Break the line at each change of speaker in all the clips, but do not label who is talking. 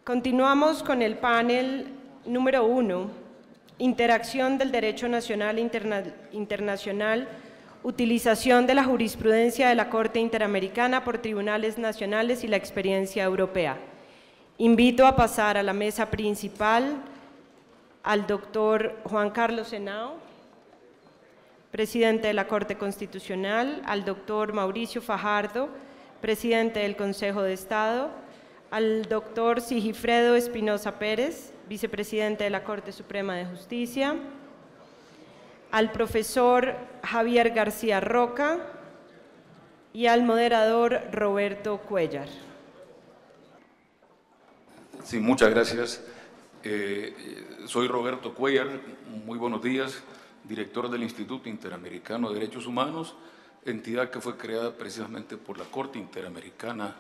Continuamos con el panel número 1, interacción del derecho nacional e internacional, utilización de la jurisprudencia de la Corte Interamericana por tribunales nacionales y la experiencia europea. Invito a pasar a la mesa principal al doctor Juan Carlos Henao, presidente de la Corte Constitucional, al doctor Mauricio Fajardo, presidente del Consejo de Estado, al doctor Sigifredo Espinosa Pérez, vicepresidente de la Corte Suprema de Justicia, al profesor Javier García Roca y al moderador Roberto Cuellar.
Sí, muchas gracias. Soy Roberto Cuellar, muy buenos días, director del Instituto Interamericano de Derechos Humanos, entidad que fue creada precisamente por la Corte Interamericana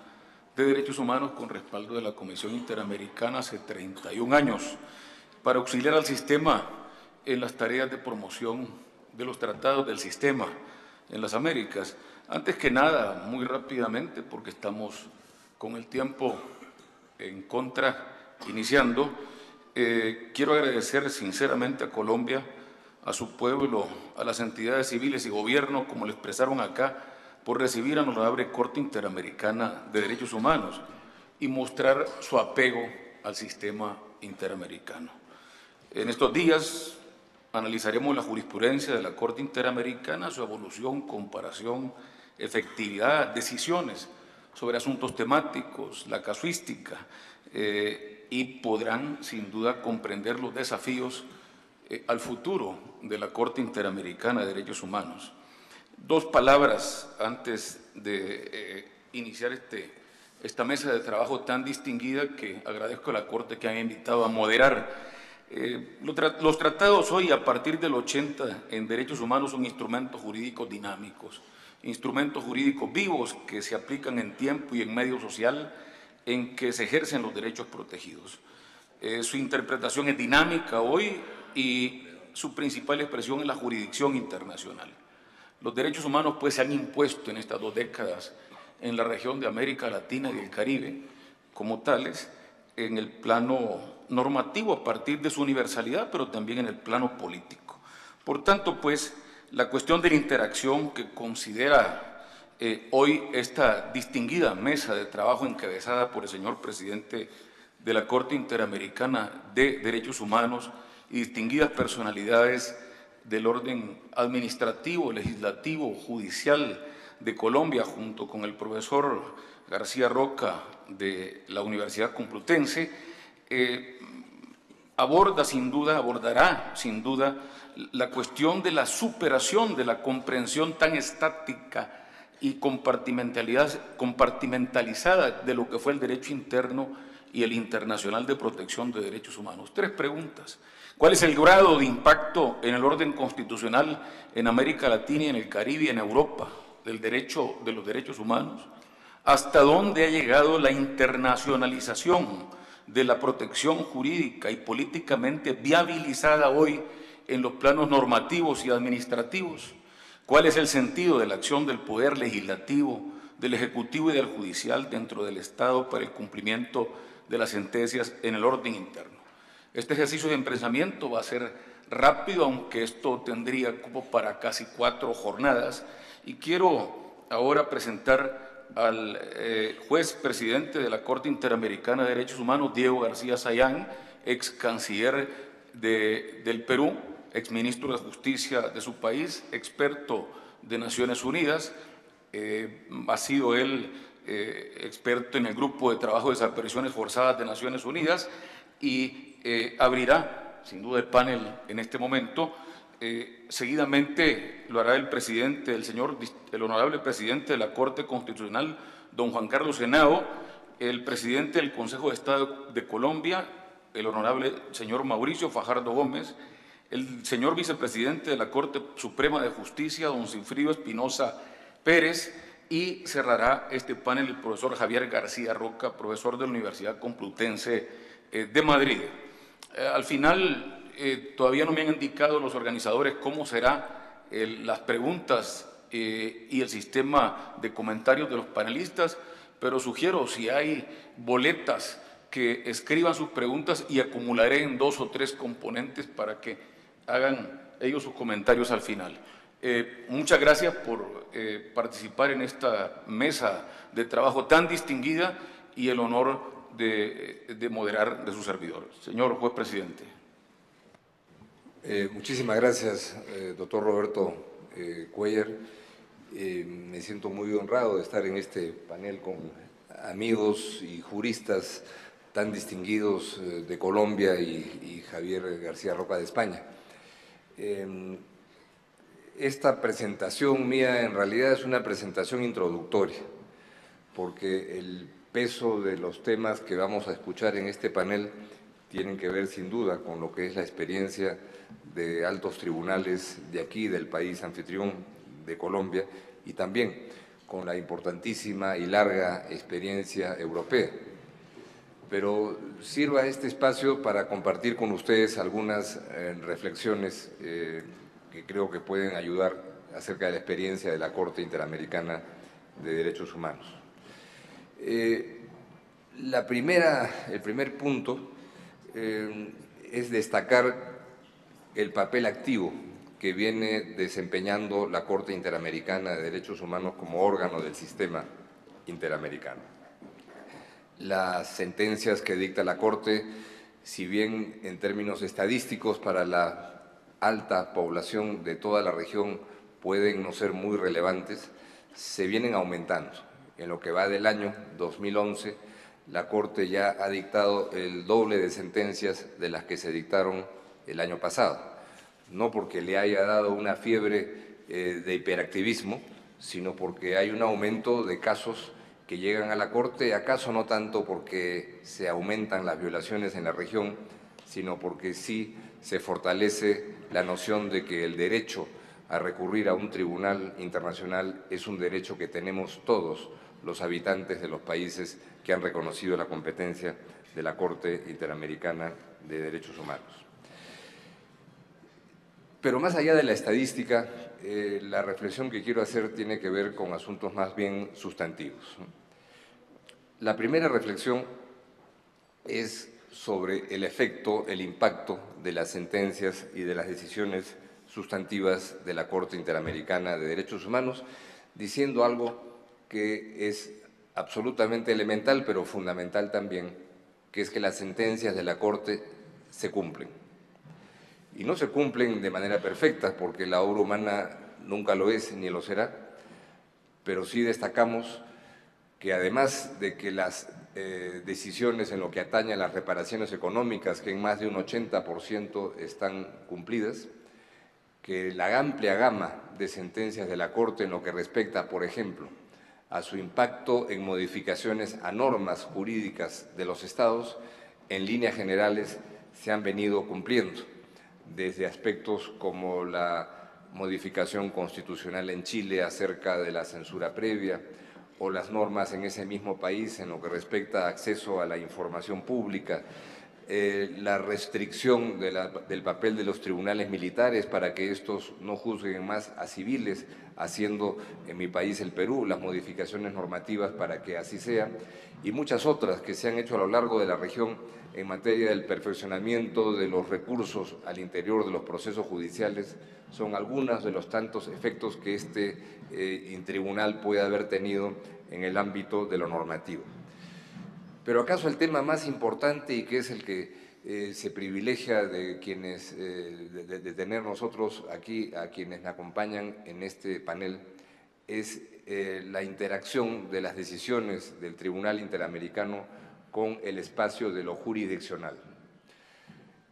de Derechos Humanos con respaldo de la Comisión Interamericana hace 31 años, para auxiliar al sistema en las tareas de promoción de los tratados del sistema en las Américas. Antes que nada, muy rápidamente, porque estamos con el tiempo en contra, iniciando, quiero agradecer sinceramente a Colombia, a su pueblo, a las entidades civiles y gobierno, como lo expresaron acá, por recibir a la Honorable Corte Interamericana de Derechos Humanos y mostrar su apego al sistema interamericano. En estos días analizaremos la jurisprudencia de la Corte Interamericana, su evolución, comparación, efectividad, decisiones sobre asuntos temáticos, la casuística, y podrán sin duda comprender los desafíos al futuro de la Corte Interamericana de Derechos Humanos. Dos palabras antes de iniciar esta mesa de trabajo tan distinguida, que agradezco a la Corte que haya invitado a moderar. Los tratados hoy, a partir del 80, en derechos humanos son instrumentos jurídicos dinámicos, instrumentos jurídicos vivos que se aplican en tiempo y en medio social en que se ejercen los derechos protegidos. Su interpretación es dinámica hoy y su principal expresión es la jurisdicción internacional. Los derechos humanos pues se han impuesto en estas 2 décadas en la región de América Latina y el Caribe como tales, en el plano normativo a partir de su universalidad, pero también en el plano político. Por tanto, pues, la cuestión de la interacción que considera hoy esta distinguida mesa de trabajo encabezada por el señor presidente de la Corte Interamericana de Derechos Humanos y distinguidas personalidades del orden administrativo, legislativo, judicial de Colombia, junto con el profesor García Roca de la Universidad Complutense, abordará sin duda la cuestión de la superación de la comprensión tan estática y compartimentalizada de lo que fue el derecho interno y el internacional de protección de derechos humanos. 3 preguntas. ¿Cuál es el grado de impacto en el orden constitucional en América Latina y en el Caribe y en Europa de los derechos humanos? ¿Hasta dónde ha llegado la internacionalización de la protección jurídica y políticamente viabilizada hoy en los planos normativos y administrativos? ¿Cuál es el sentido de la acción del Poder Legislativo, del Ejecutivo y del Judicial dentro del Estado para el cumplimiento de las sentencias en el orden interno? Este ejercicio de pensamiento va a ser rápido, aunque esto tendría como para casi 4 jornadas. Y quiero ahora presentar al juez presidente de la Corte Interamericana de Derechos Humanos, Diego García Sayán, ex canciller del Perú, ex ministro de Justicia de su país, experto de Naciones Unidas. Ha sido él experto en el Grupo de Trabajo de Desapariciones Forzadas de Naciones Unidas y abrirá, sin duda, el panel en este momento. Seguidamente lo hará el presidente, el honorable presidente de la Corte Constitucional, don Juan Carlos Henao, el presidente del Consejo de Estado de Colombia, el honorable señor Mauricio Fajardo Gómez, el señor vicepresidente de la Corte Suprema de Justicia, don Sigifredo Espinosa Pérez, y cerrará este panel el profesor Javier García Roca, profesor de la Universidad Complutense de Madrid. Al final, todavía no me han indicado los organizadores cómo serán las preguntas y el sistema de comentarios de los panelistas, pero sugiero, si hay boletas que escriban sus preguntas y acumularé en 2 o 3 componentes para que hagan ellos sus comentarios al final. Muchas gracias por participar en esta mesa de trabajo tan distinguida y el honor de moderar de su servidor. Señor juez presidente.
Muchísimas gracias, doctor Roberto Cuellar. Me siento muy honrado de estar en este panel con amigos y juristas tan distinguidos de Colombia y Javier García Roca de España. Esta presentación mía en realidad es una presentación introductoria, porque el peso de los temas que vamos a escuchar en este panel tienen que ver sin duda con lo que es la experiencia de altos tribunales de aquí, del país anfitrión de Colombia, y también con la importantísima y larga experiencia europea. Pero sirva este espacio para compartir con ustedes algunas reflexiones que creo que pueden ayudar acerca de la experiencia de la Corte Interamericana de Derechos Humanos. El primer punto es destacar el papel activo que viene desempeñando la Corte Interamericana de Derechos Humanos como órgano del sistema interamericano. Las sentencias que dicta la Corte, si bien en términos estadísticos para la alta población de toda la región pueden no ser muy relevantes, se vienen aumentando. En lo que va del año 2011, la Corte ya ha dictado el doble de sentencias de las que se dictaron el año pasado. No porque le haya dado una fiebre de hiperactivismo, sino porque hay un aumento de casos que llegan a la Corte, acaso no tanto porque se aumentan las violaciones en la región, sino porque sí se fortalece la noción de que el derecho a recurrir a un tribunal internacional es un derecho que tenemos todos los habitantes de los países que han reconocido la competencia de la Corte Interamericana de Derechos Humanos. Pero más allá de la estadística, la reflexión que quiero hacer tiene que ver con asuntos más bien sustantivos. La primera reflexión es sobre el efecto, el impacto de las sentencias y de las decisiones sustantivas de la Corte Interamericana de Derechos Humanos, diciendo algo que es absolutamente elemental, pero fundamental también, que es que las sentencias de la Corte se cumplen. Y no se cumplen de manera perfecta, porque la obra humana nunca lo es ni lo será, pero sí destacamos que además de que las decisiones en lo que atañe a las reparaciones económicas, que en más de un 80% están cumplidas, que la amplia gama de sentencias de la Corte en lo que respecta, por ejemplo, a su impacto en modificaciones a normas jurídicas de los Estados, en líneas generales se han venido cumpliendo, desde aspectos como la modificación constitucional en Chile acerca de la censura previa, o las normas en ese mismo país en lo que respecta a acceso a la información pública, la restricción del papel de los tribunales militares para que estos no juzguen más a civiles, haciendo en mi país, el Perú, las modificaciones normativas para que así sea, y muchas otras que se han hecho a lo largo de la región en materia del perfeccionamiento de los recursos al interior de los procesos judiciales, son algunos de los tantos efectos que este tribunal puede haber tenido en el ámbito de lo normativo. Pero acaso el tema más importante, y que es el que se privilegia de tener nosotros aquí, a quienes me acompañan en este panel, es la interacción de las decisiones del Tribunal Interamericano con el espacio de lo jurisdiccional.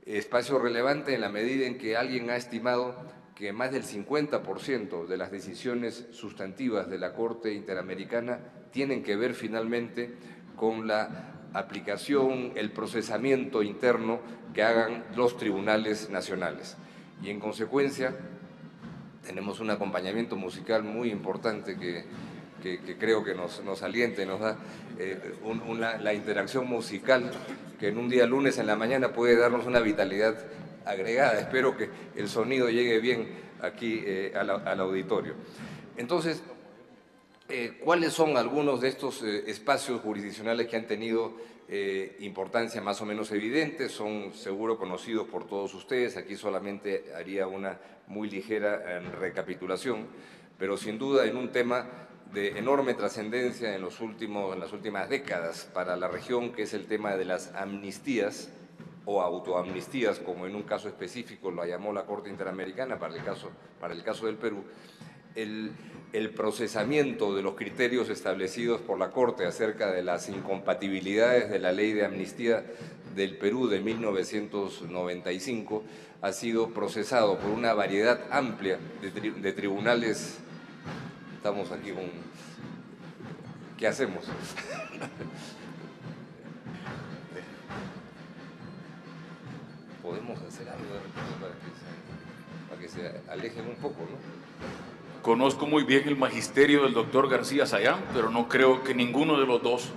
Espacio relevante en la medida en que alguien ha estimado que más del 50% de las decisiones sustantivas de la Corte Interamericana tienen que ver finalmente con la aplicación, el procesamiento interno que hagan los tribunales nacionales. Y en consecuencia, tenemos un acompañamiento musical muy importante que creo que nos alienta y nos da la interacción musical que en un día lunes en la mañana puede darnos una vitalidad agregada. Espero que el sonido llegue bien aquí al auditorio. Entonces, ¿Cuáles son algunos de estos espacios jurisdiccionales que han tenido importancia más o menos evidente? Son seguro conocidos por todos ustedes. Aquí solamente haría una muy ligera recapitulación, pero sin duda en un tema de enorme trascendencia en las últimas décadas para la región, que es el tema de las amnistías o autoamnistías, como en un caso específico lo llamó la Corte Interamericana para el caso del Perú. El procesamiento de los criterios establecidos por la Corte acerca de las incompatibilidades de la ley de amnistía del Perú de 1995 ha sido procesado por una variedad amplia de tribunales. Estamos aquí con... ¿Qué hacemos? Podemos hacer algo de repente para que se alejen un poco, ¿no?
Conozco muy bien el magisterio del doctor García Sayán, pero no creo que ninguno de los dos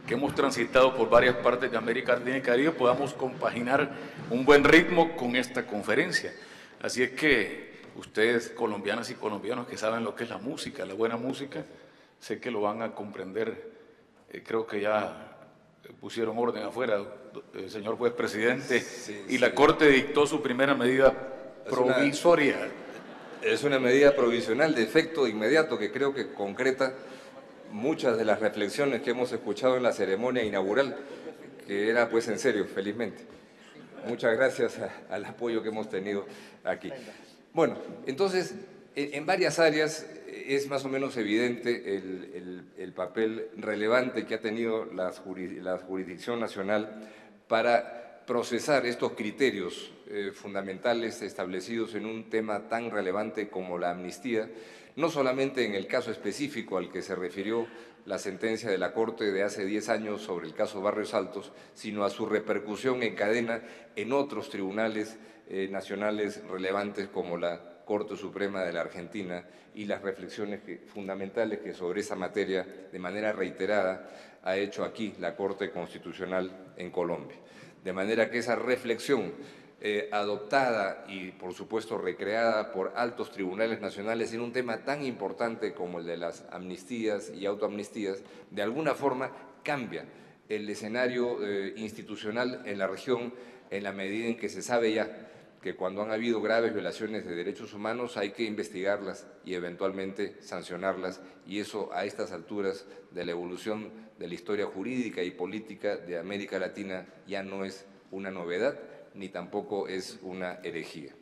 que hemos transitado por varias partes de América Latina y Caribe podamos compaginar un buen ritmo con esta conferencia. Así es que ustedes, colombianas y colombianos que saben lo que es la música, la buena música, sé que lo van a comprender. Creo que ya pusieron orden afuera, señor juez presidente,
sí,
y la Corte dictó su primera medida provisoria.
Es una medida provisional de efecto inmediato que creo que concreta muchas de las reflexiones que hemos escuchado en la ceremonia inaugural, que era pues en serio, felizmente. Muchas gracias al apoyo que hemos tenido aquí. Bueno, entonces, en varias áreas es más o menos evidente el papel relevante que ha tenido la jurisdicción nacional para procesar estos criterios fundamentales establecidos en un tema tan relevante como la amnistía, no solamente en el caso específico al que se refirió la sentencia de la Corte de hace 10 años sobre el caso Barrios Altos, sino a su repercusión en cadena en otros tribunales nacionales relevantes como la Corte Suprema de la Argentina y las reflexiones fundamentales que sobre esa materia de manera reiterada ha hecho aquí la Corte Constitucional en Colombia. De manera que esa reflexión adoptada y, por supuesto, recreada por altos tribunales nacionales en un tema tan importante como el de las amnistías y autoamnistías, de alguna forma cambia el escenario institucional en la región en la medida en que se sabe ya que cuando han habido graves violaciones de derechos humanos hay que investigarlas y eventualmente sancionarlas, y eso a estas alturas de la evolución de la historia jurídica y política de América Latina ya no es una novedad, ni tampoco es una herejía.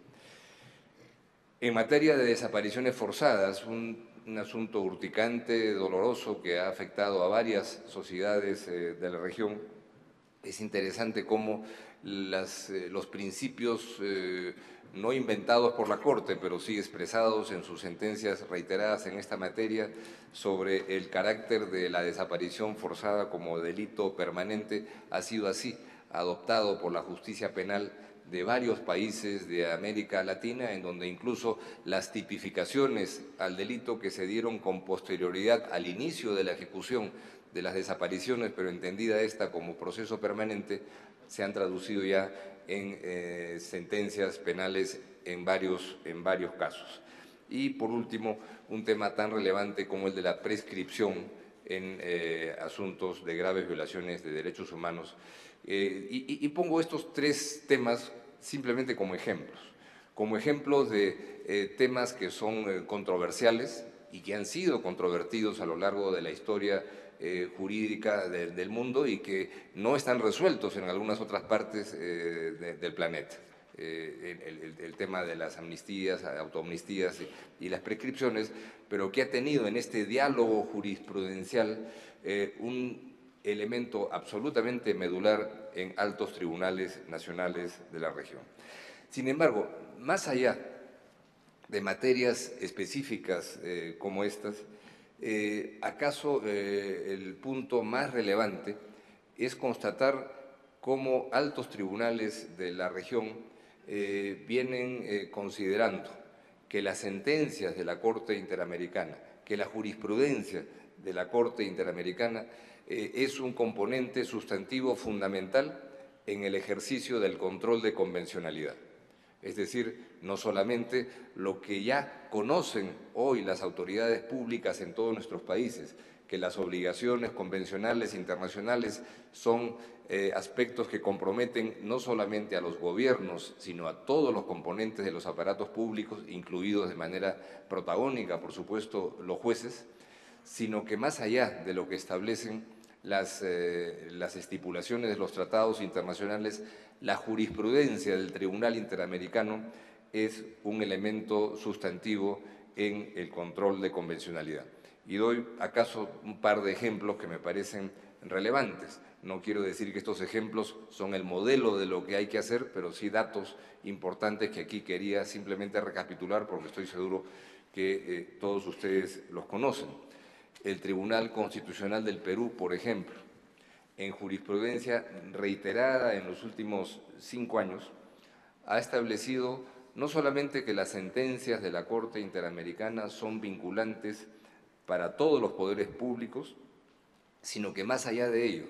En materia de desapariciones forzadas, un asunto urticante, doloroso, que ha afectado a varias sociedades de la región, es interesante cómo los principios no inventados por la Corte, pero sí expresados en sus sentencias reiteradas en esta materia sobre el carácter de la desaparición forzada como delito permanente, ha sido así adoptado por la justicia penal de varios países de América Latina, en donde incluso las tipificaciones al delito que se dieron con posterioridad al inicio de la ejecución de las desapariciones, pero entendida esta como proceso permanente, se han traducido ya en sentencias penales en varios casos. Y por último, un tema tan relevante como el de la prescripción en asuntos de graves violaciones de derechos humanos. Y pongo estos tres temas simplemente como ejemplos de temas que son controversiales y que han sido controvertidos a lo largo de la historia jurídica del mundo y que no están resueltos en algunas otras partes del planeta. El tema de las amnistías, autoamnistías y las prescripciones, pero que ha tenido en este diálogo jurisprudencial un elemento absolutamente medular en altos tribunales nacionales de la región. Sin embargo, más allá de materias específicas como estas, ¿acaso el punto más relevante es constatar cómo altos tribunales de la región vienen considerando que las sentencias de la Corte Interamericana, que la jurisprudencia de la Corte Interamericana es un componente sustantivo fundamental en el ejercicio del control de convencionalidad? Es decir, no solamente lo que ya conocen hoy las autoridades públicas en todos nuestros países, que las obligaciones convencionales internacionales son aspectos que comprometen no solamente a los gobiernos, sino a todos los componentes de los aparatos públicos, incluidos de manera protagónica, por supuesto, los jueces, sino que más allá de lo que establecen las estipulaciones de los tratados internacionales, la jurisprudencia del Tribunal Interamericano es un elemento sustantivo en el control de convencionalidad. Y doy acaso un par de ejemplos que me parecen relevantes. No quiero decir que estos ejemplos son el modelo de lo que hay que hacer, pero sí datos importantes que aquí quería simplemente recapitular porque estoy seguro que todos ustedes los conocen. El Tribunal Constitucional del Perú, por ejemplo, en jurisprudencia reiterada en los últimos 5 años, ha establecido no solamente que las sentencias de la Corte Interamericana son vinculantes para todos los poderes públicos, sino que más allá de ello,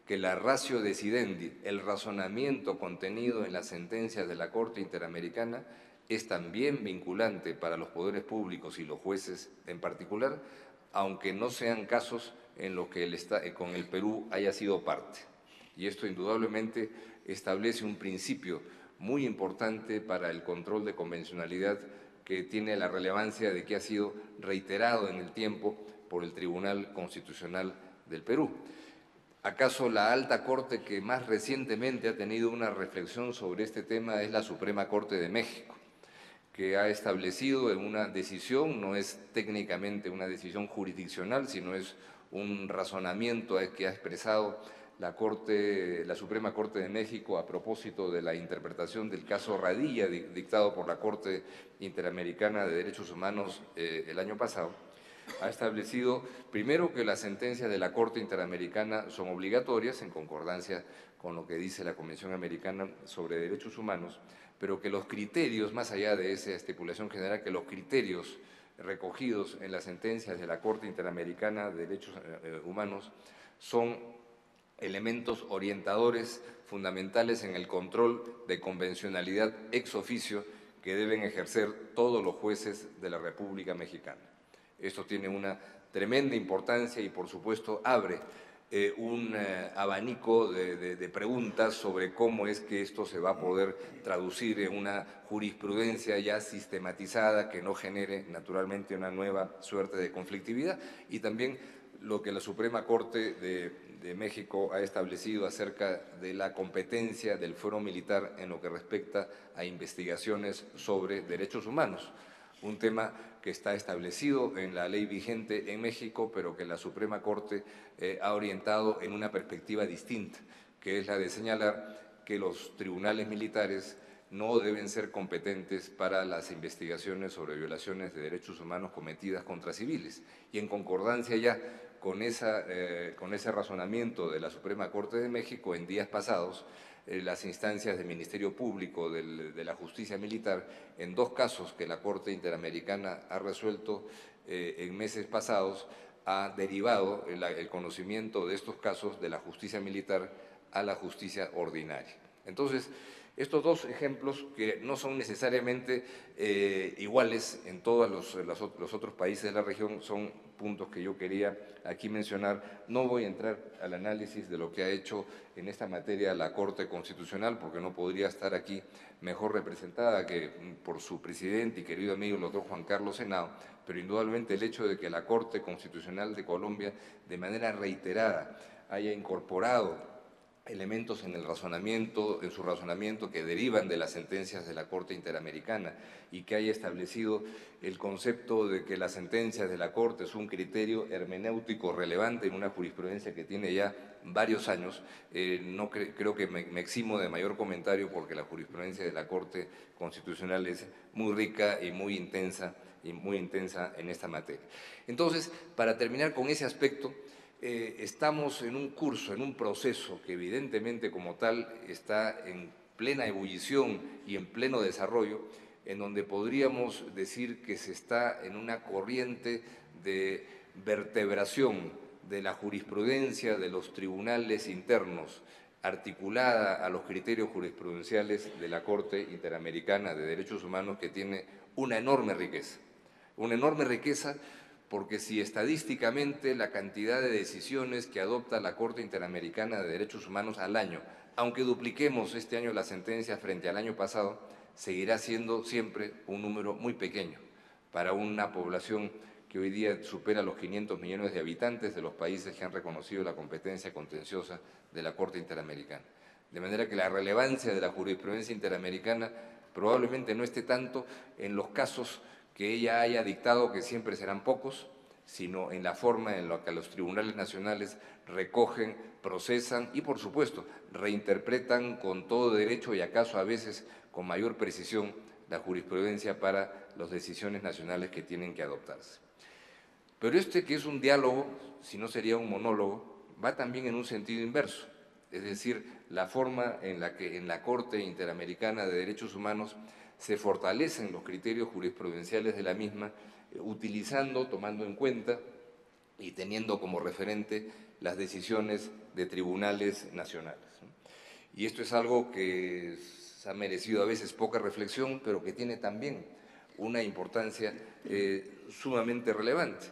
que la ratio decidendi, el razonamiento contenido en las sentencias de la Corte Interamericana, es también vinculante para los poderes públicos y los jueces en particular, aunque no sean casos en los que con el Perú haya sido parte. Y esto indudablemente establece un principio muy importante para el control de convencionalidad que tiene la relevancia de que ha sido reiterado en el tiempo por el Tribunal Constitucional del Perú. ¿Acaso la alta corte que más recientemente ha tenido una reflexión sobre este tema es la Suprema Corte de México, que ha establecido en una decisión, no es técnicamente una decisión jurisdiccional, sino es un razonamiento que ha expresado la Suprema Corte de México a propósito de la interpretación del caso Radilla dictado por la Corte Interamericana de Derechos Humanos el año pasado, ha establecido primero que las sentencias de la Corte Interamericana son obligatorias en concordancia con lo que dice la Convención Americana sobre Derechos Humanos, pero que los criterios, más allá de esa estipulación general, que los criterios recogidos en las sentencias de la Corte Interamericana de Derechos Humanos son elementos orientadores fundamentales en el control de convencionalidad ex oficio que deben ejercer todos los jueces de la República Mexicana. Esto tiene una tremenda importancia y, por supuesto, abre un abanico de preguntas sobre cómo es que esto se va a poder traducir en una jurisprudencia ya sistematizada que no genere, naturalmente, una nueva suerte de conflictividad y también lo que la Suprema Corte de México ha establecido acerca de la competencia del fuero militar en lo que respecta a investigaciones sobre derechos humanos. Un tema que está establecido en la ley vigente en México, pero que la Suprema Corte ha orientado en una perspectiva distinta, que es la de señalar que los tribunales militares no deben ser competentes para las investigaciones sobre violaciones de derechos humanos cometidas contra civiles. Y en concordancia ya con ese razonamiento de la Suprema Corte de México, en días pasados, las instancias del Ministerio Público de la Justicia Militar, en 2 casos que la Corte Interamericana ha resuelto en meses pasados, ha derivado el conocimiento de estos casos de la justicia militar a la justicia ordinaria. Entonces, estos 2 ejemplos, que no son necesariamente iguales en todos los otros países de la región, son puntos que yo quería aquí mencionar. No voy a entrar al análisis de lo que ha hecho en esta materia la Corte Constitucional, porque no podría estar aquí mejor representada que por su presidente y querido amigo el doctor Juan Carlos Henao, pero indudablemente el hecho de que la Corte Constitucional de Colombia, de manera reiterada, haya incorporado elementos en su razonamiento que derivan de las sentencias de la Corte Interamericana y que haya establecido el concepto de que las sentencias de la Corte es un criterio hermenéutico relevante en una jurisprudencia que tiene ya varios años. No creo que me eximo de mayor comentario porque la jurisprudencia de la Corte Constitucional es muy rica y muy intensa en esta materia. Entonces, para terminar con ese aspecto, estamos en un curso, en un proceso que evidentemente como tal está en plena ebullición y en pleno desarrollo, en donde podríamos decir que se está en una corriente de vertebración de la jurisprudencia de los tribunales internos articulada a los criterios jurisprudenciales de la Corte Interamericana de Derechos Humanos, que tiene una enorme riqueza. Una enorme riqueza porque si estadísticamente la cantidad de decisiones que adopta la Corte Interamericana de Derechos Humanos al año, aunque dupliquemos este año la sentencia frente al año pasado, seguirá siendo siempre un número muy pequeño para una población que hoy día supera los 500 millones de habitantes de los países que han reconocido la competencia contenciosa de la Corte Interamericana. De manera que la relevancia de la jurisprudencia interamericana probablemente no esté tanto en los casos que ella haya dictado, que siempre serán pocos, sino en la forma en la que los tribunales nacionales recogen, procesan y, por supuesto, reinterpretan con todo derecho y acaso a veces con mayor precisión la jurisprudencia para las decisiones nacionales que tienen que adoptarse. Pero que es un diálogo, si no sería un monólogo, va también en un sentido inverso, es decir, la forma en la que en la Corte Interamericana de Derechos Humanos se fortalecen los criterios jurisprudenciales de la misma, utilizando, tomando en cuenta y teniendo como referente las decisiones de tribunales nacionales. Y esto es algo que ha merecido a veces poca reflexión, pero que tiene también una importancia sumamente relevante.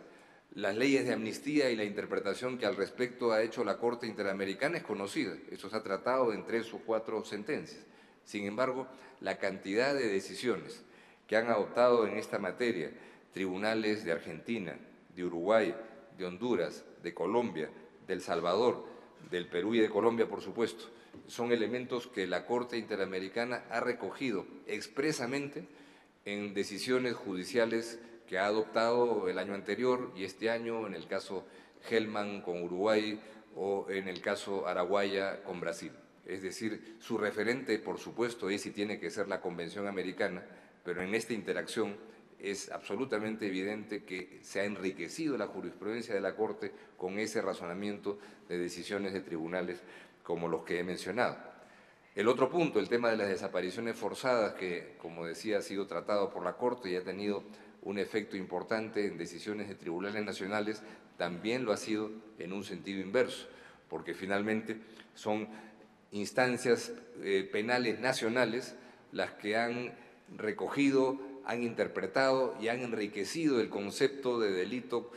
Las leyes de amnistía y la interpretación que al respecto ha hecho la Corte Interamericana es conocida. Esto se ha tratado en 3 o 4 sentencias. Sin embargo, la cantidad de decisiones que han adoptado en esta materia tribunales de Argentina, de Uruguay, de Honduras, de Colombia, de El Salvador, del Perú y de Colombia, por supuesto, son elementos que la Corte Interamericana ha recogido expresamente en decisiones judiciales que ha adoptado el año anterior y este año, en el caso Hellman con Uruguay o en el caso Araguaya con Brasil. Es decir, su referente, por supuesto, es y tiene que ser la Convención Americana, pero en esta interacción es absolutamente evidente que se ha enriquecido la jurisprudencia de la Corte con ese razonamiento de decisiones de tribunales como los que he mencionado. El otro punto, el tema de las desapariciones forzadas, que, como decía, ha sido tratado por la Corte y ha tenido un efecto importante en decisiones de tribunales nacionales, también lo ha sido en un sentido inverso, porque finalmente son instancias penales nacionales las que han recogido, han interpretado y han enriquecido el concepto de delito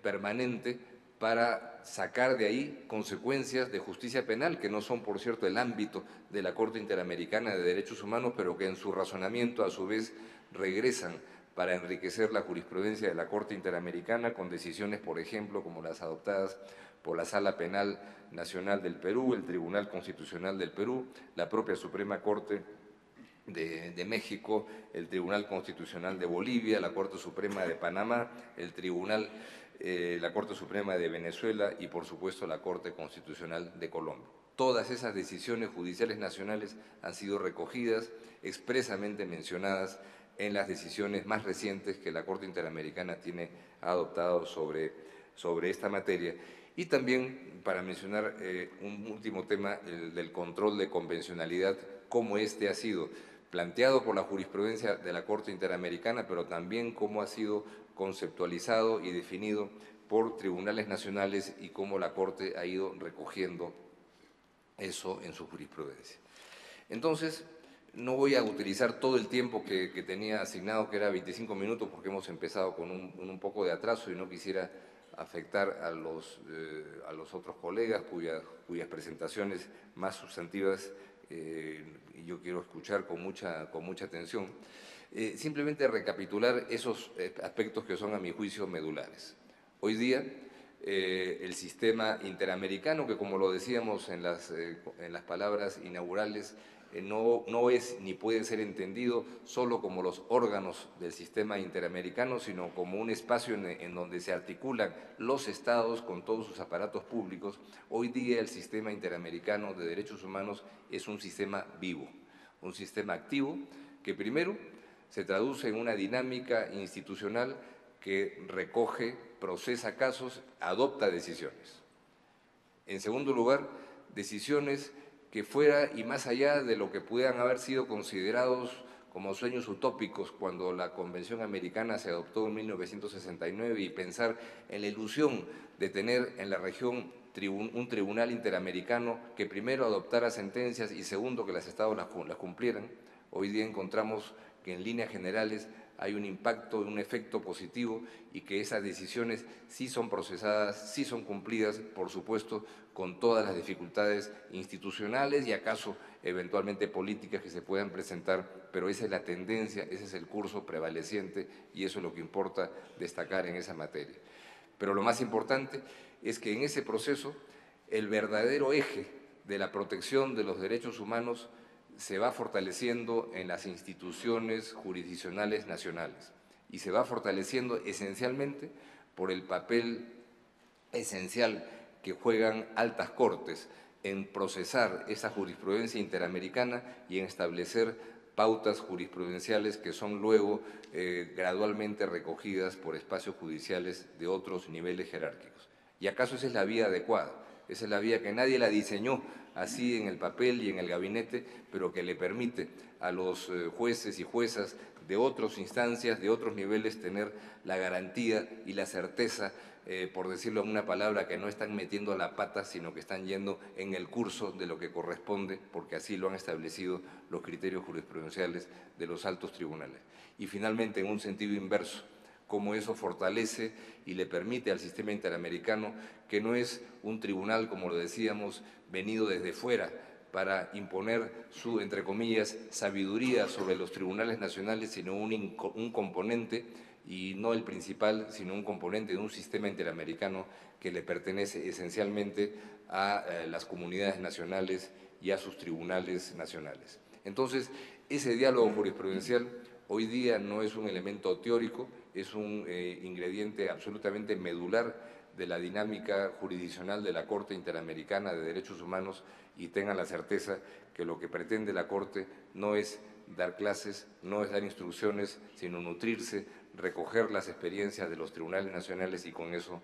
permanente para sacar de ahí consecuencias de justicia penal, que no son, por cierto, el ámbito de la Corte Interamericana de Derechos Humanos, pero que en su razonamiento, a su vez, regresan para enriquecer la jurisprudencia de la Corte Interamericana con decisiones, por ejemplo, como las adoptadas por la Sala Penal Nacional del Perú, el Tribunal Constitucional del Perú, la propia Suprema Corte de México, el Tribunal Constitucional de Bolivia, la Corte Suprema de Panamá, la Corte Suprema de Venezuela y, por supuesto, la Corte Constitucional de Colombia. Todas esas decisiones judiciales nacionales han sido recogidas, expresamente mencionadas en las decisiones más recientes que la Corte Interamericana ha adoptado sobre esta materia. Y también, para mencionar un último tema, el del control de convencionalidad, cómo ha sido planteado por la jurisprudencia de la Corte Interamericana, pero también cómo ha sido conceptualizado y definido por tribunales nacionales y cómo la Corte ha ido recogiendo eso en su jurisprudencia. Entonces, no voy a utilizar todo el tiempo que tenía asignado, que era 25 minutos, porque hemos empezado con un poco de atraso y no quisiera afectar a los otros colegas cuyas presentaciones más sustantivas yo quiero escuchar con mucha atención. Simplemente recapitular esos aspectos que son, a mi juicio, medulares. Hoy día, el sistema interamericano, que como lo decíamos en las palabras inaugurales, no es ni puede ser entendido solo como los órganos del sistema interamericano, sino como un espacio en donde se articulan los estados con todos sus aparatos públicos. Hoy día el sistema interamericano de derechos humanos es un sistema vivo, un sistema activo que primero se traduce en una dinámica institucional que recoge, procesa casos, adopta decisiones. En segundo lugar, decisiones que fuera y más allá de lo que pudieran haber sido considerados como sueños utópicos cuando la Convención Americana se adoptó en 1969 y pensar en la ilusión de tener en la región un tribunal interamericano que primero adoptara sentencias y segundo que los estados las cumplieran. Hoy día encontramos que en líneas generales hay un impacto, un efecto positivo y que esas decisiones sí son procesadas, sí son cumplidas, por supuesto, con todas las dificultades institucionales y acaso eventualmente políticas que se puedan presentar, pero esa es la tendencia, ese es el curso prevaleciente y eso es lo que importa destacar en esa materia. Pero lo más importante es que en ese proceso el verdadero eje de la protección de los derechos humanos se va fortaleciendo en las instituciones jurisdiccionales nacionales y se va fortaleciendo esencialmente por el papel esencial que juegan altas cortes en procesar esa jurisprudencia interamericana y en establecer pautas jurisprudenciales que son luego gradualmente recogidas por espacios judiciales de otros niveles jerárquicos. ¿Y acaso esa es la vía adecuada? Esa es la vía que nadie la diseñó así en el papel y en el gabinete, pero que le permite a los jueces y juezas de otras instancias, de otros niveles, tener la garantía y la certeza, por decirlo en una palabra, que no están metiendo la pata, sino que están yendo en el curso de lo que corresponde, porque así lo han establecido los criterios jurisprudenciales de los altos tribunales. Y finalmente, en un sentido inverso, cómo eso fortalece y le permite al sistema interamericano, que no es un tribunal, como lo decíamos, venido desde fuera para imponer su, entre comillas, sabiduría sobre los tribunales nacionales, sino un componente, y no el principal, sino un componente de un sistema interamericano que le pertenece esencialmente a las comunidades nacionales y a sus tribunales nacionales. Entonces, ese diálogo jurisprudencial hoy día no es un elemento teórico, es un ingrediente absolutamente medular de la dinámica jurisdiccional de la Corte Interamericana de Derechos Humanos, y tengan la certeza que lo que pretende la Corte no es dar clases, no es dar instrucciones, sino nutrirse, recoger las experiencias de los tribunales nacionales y con eso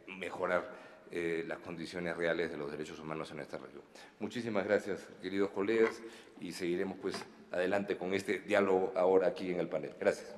mejorar las condiciones reales de los derechos humanos en esta región. Muchísimas gracias, queridos colegas, y seguiremos pues adelante con este diálogo ahora aquí en el panel. Gracias.